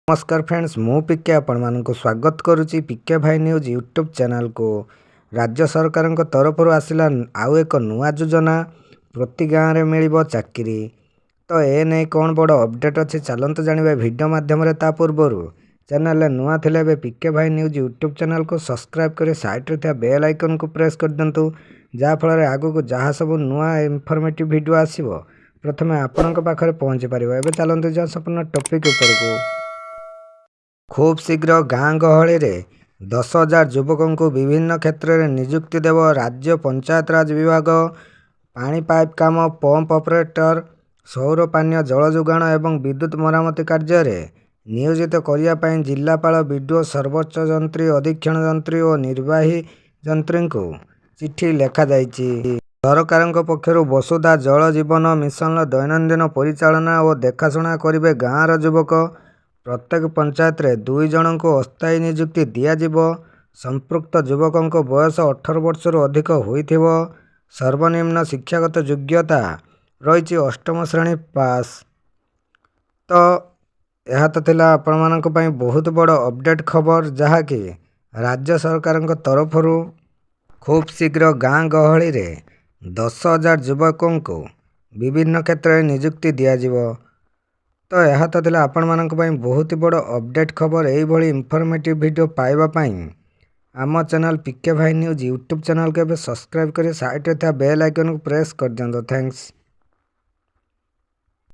नमस्कार फ्रेंड्स मु पिके आपण स्वागत करुच्ची पिके भाई न्यूज यूट्यूब चैनल को। राज्य सरकार तरफ आसला आउ एक नुआ योजना प्रति गाँव में मिल चाकरी। तो ए नहीं कौन बड़ अपडेट अच्छे चलते जानवे वीडियो माध्यम ता पूर्वर चैनल नुआ थे पिके भाई न्यूज यूट्यूब चैनल को सब्सक्राइब कर साइड रे बेल आइकन को प्रेस कर दिंतु जहाँफल आगू को जहाँ सब नुआ इनफॉर्मेटिव वीडियो आसो प्रथम आपण पाखे पहुँची पार। एवं चलते जा संपूर्ण टॉपिक उपर को। खूब शीघ्र गाँ गहली में 10,000 युवकों को विभिन्न क्षेत्र में नियुक्ति देव राज्य पंचायतराज विभाग। पानी पाइप काम, पंप ऑपरेटर, सौर पानीय जल जोगाण एवं विद्युत मरामती कार्य में नियोजित करने जिलापाल, बीडीओ, सर्वोच्च जंत्री, अधीक्षण जंत्री और निर्वाही जंत्री को चिठी लिखा जाइछि। सरकार पक्षर वसुधा जल जीवन मिशन दैनंदिन परिचालना और देखाशुना करेंगे गाँवर युवक। प्रत्येक पंचायत रे 2 जन को अस्थायी नियुक्ति दियाजिब। संपृक्त युवकों बयस 18 वर्ष अधिक होइथिब। सर्वनिम्न शिक्षागत योग्यता रही 8म श्रेणी पास। तो यह तो थिला आपण मानक पई बहुत बड़ अपडेट खबर जहाँकि राज्य सरकार तरफ खूब शीघ्र गाँ गहली में 10,000 युवकों को विभिन्न क्षेत्र में नियुक्ति दियाजिब। तो यह तो थिला आपण मानक पई बहुत बड़ अपडेट खबर। यही भली इनफॉर्मेटिव वीडियो पाइबा पई आम चैनल पिके भाई न्यूज यूट्यूब चैनल को सब्सक्राइब कर साइड रे बेल आइकन को प्रेस कर दियंतो। थैंक्स।